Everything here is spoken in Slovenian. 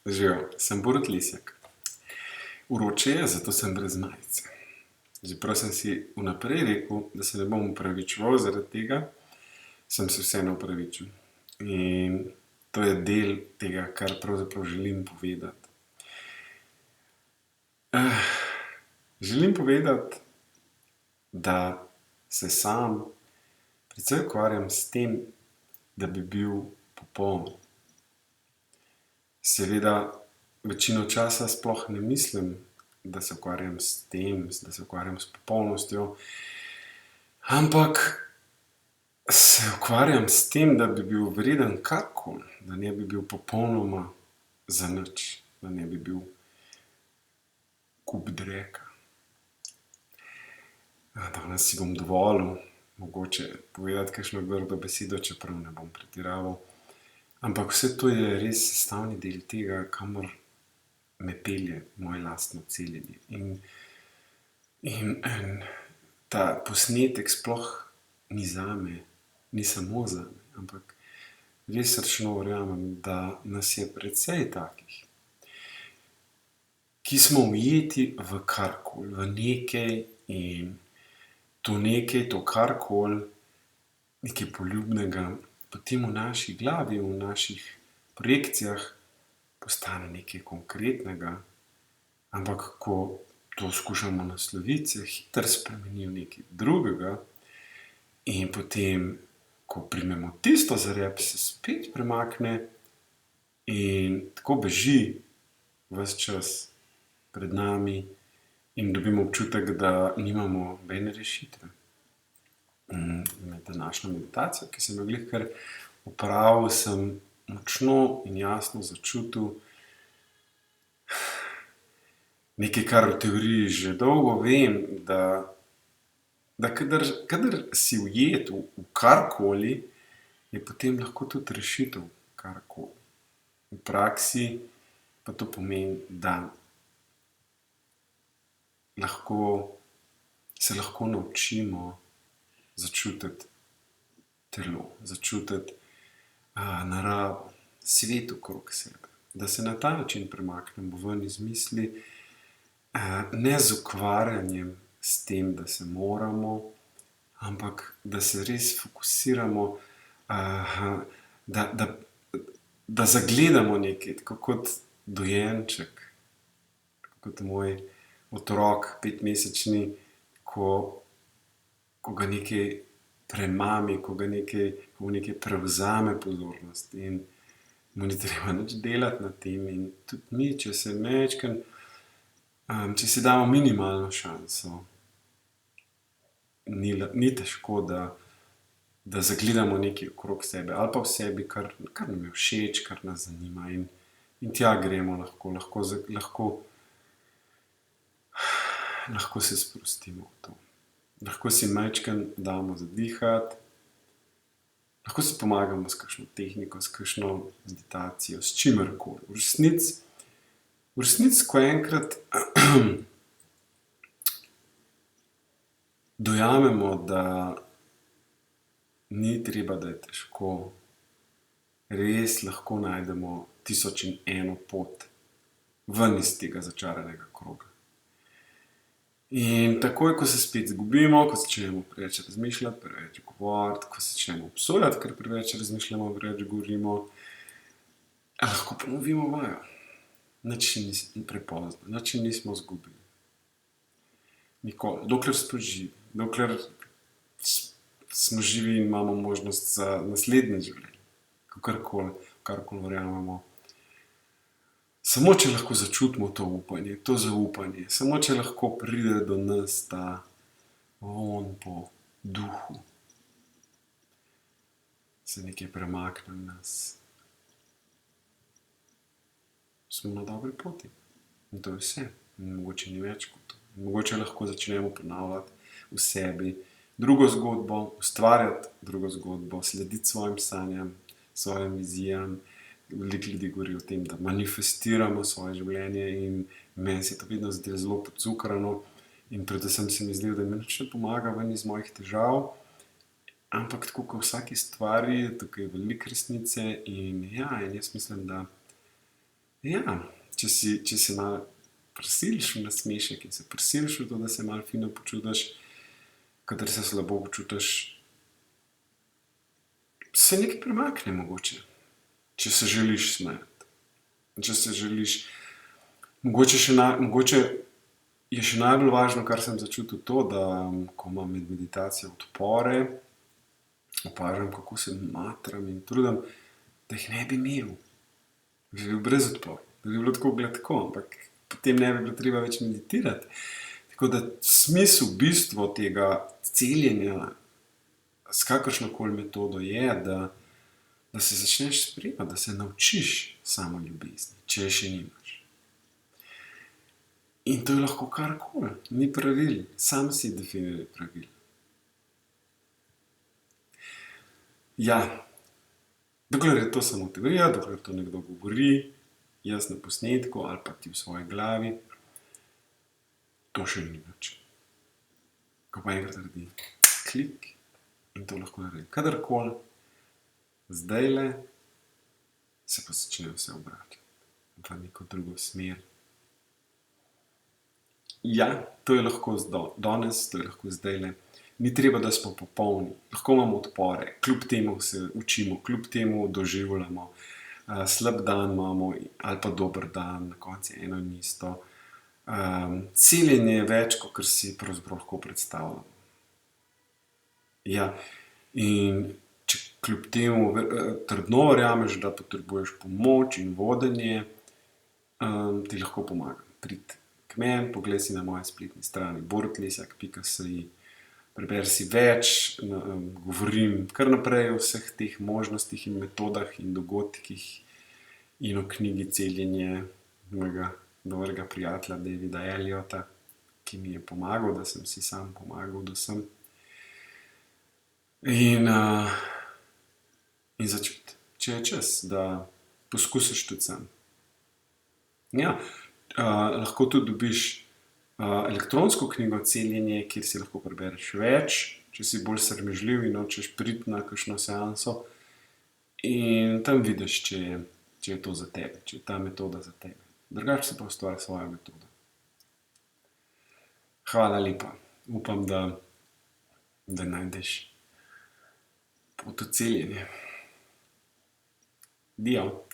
Živijo, sem Borut Lisjak. Vroče je, zato sem brez majice. Čeprav sem si vnaprej rekel, da se ne bom opravičeval zaradi tega, sem se vseeno opravičil. In to je del tega, kar pravzaprav želim povedati. Želim povedati, da se sam precej ukvarjam s tem, da bi bil popoln. Seveda, večino časa sploh ne mislim, da se ukvarjam s tem, da se ukvarjam s popolnostjo, ampak se ukvarjam s tem, da bi bil vreden karkoli, da ne bi bil popolnoma zanič, da ne bi bil kup dreka. Danes si bom dovolil mogoče povedati kakšno grdo besedo, čeprav ne bom pretiraval. Ampak vse to je res sestavni del tega, kamor me pelje moje lastno celjenje. In ta posnetek sploh ni zame, ni samo zame, ampak res srčno verjamem, da nas je precej takih, ki smo ujeti v karkoli, v nekaj in to nekaj, to karkoli, nekaj poljubnega, potem v naši glavi, v naših projekcijah postane nekaj konkretnega, ampak ko to skušamo nasloviti, se hitro spremeni v nekaj drugega in potem, ko primemo tisto za rep, se spet premakne in tako beži ves čas pred nami in dobimo občutek, da nimamo nobene rešitve. Med današnjo meditacijo, ki sem jo glihkar opravil, sem močno in jasno začutil nekaj, kar v teoriji že dolgo vem, da kadar si ujet v karkoli, je potem lahko tudi rešitev karkoli. V praksi pa to pomeni, da se lahko naučimo začutiti telo, začutiti naravo, svet okrog sebe. Da se na ta način premaknemo ven iz misli, ne z ukvarjanjem s tem, da se moramo, ampak da se res fokusiramo, da zagledamo nekaj, tako kot dojenček, tako kot moj otrok, 5-mesečni, ko ga nekaj premami, ko nekaj prevzame pozornost in mu ni treba nič delati na tem. In tudi mi, če si damo minimalno šanso, ni težko, da zagledamo nekaj okrog sebe ali pa v sebi, kar nam je všeč, kar nas zanima in tja gremo lahko se sprostimo v to. Lahko si majčkeno damo zadihati, lahko si pomagamo s kakšno tehniko, s kakšno meditacijo, s čimerkoli. V resnici, ko enkrat dojamemo, da ni treba, da je težko, res lahko najdemo 1001 pot ven iz tega začaranega kroga. In takoj, ko se spet zgubimo, ko začnemo preveč razmišljati, preveč govoriti, ko začnemo obsojati, ker preveč razmišljamo, preveč govorimo, lahko ponovimo vajo. Nič ni prepozno, nič nismo izgubili. Nikoli, dokler smo živi, dokler smo živi in imamo možnost za naslednje življenje, karkoli verjamemo. Samo če lahko začutimo to upanje, to zaupanje, samo če lahko pride do nas ta vonj po duhu, se nekaj premakne v nas, smo na dobri poti. In to je vse. Mogoče ni več kot to. Mogoče lahko začnemo ponavljati v sebi drugo zgodbo, ustvarjati drugo zgodbo, slediti svojim sanjam, svojim vizijam. Veliko ljudi govori o tem, da manifestiramo svoje življenje in meni se to vedno zdi zelo podcukrano in predvsem se mi zdi, da mi nič ne pomaga ven iz mojih težav, ampak tako kot v vsaki stvari, tukaj je veliko resnice in jaz mislim, da Ja, če se malo prisiliš v nasmešek in se prisiliš v to, da se malo fino počutiš, kadar se slabo počutiš, se nekaj premakne mogoče, če se želiš smejati. Če se želiš, mogoče je še najbolj važno, kar sem začutil to, da ko imam med meditacijo odpore, opažam, kako se matram in trudim, da jih ne bi imel. Bi bil brez odpor, da bi bilo tako gladko, ampak potem ne bi bilo treba več meditirati. Tako da smisel, bistvo tega celjenja s kakršnokoli metodo je, da se začneš sprejemati, da se naučiš samo ljubezni, če je še nimaš. In to je lahko karkoli, ni pravil, sam si definiraj pravil. Ja, dokler je to samo teorija, dokler to nekdo govori, jaz na posnetku ali pa ti v svoji glavi, to še ni nič. Ko pa enkrat naredi klik in to lahko naredi kadarkoli, zdajle se pa začne vse obračati v neko drugo smer. Ja, to je lahko danes, to je lahko zdajle. Ni treba, da smo popolni. Lahko imamo odpore, kljub temu se učimo, kljub temu doživljamo. Slab dan imamo ali pa dober dan, na koncu je eno in isto. Celjenje je več, kot si pravzaprav lahko predstavljamo. Ja, in če kljub temu trdno verjameš, da potrebuješ pomoč in vodenje, ti lahko pomagam. Pridi k meni, poglej si na moji spletni strani borutlesak.si, preberi si več, govorim kar naprej o vseh teh možnostih in metodah in dogodkih in o knjigi Celjenje mojega dobrega prijatelja Davida Elliotta, ki mi je pomagal, da sem si sam pomagal, da sem. In začuti, če je čas, da poskusiš tudi sam. Ja, lahko tudi dobiš elektronsko knjigo Celjenje, kjer si lahko prebereš več, če si bolj sramežljiv in hočeš priti na kakšno seanso. In tam vidiš, če je to za tebe, če je ta metoda za tebe. Drugače si pa ustvari svojo metodo. Hvala lepa. Upam, da najdeš pot v celjenje. Dio.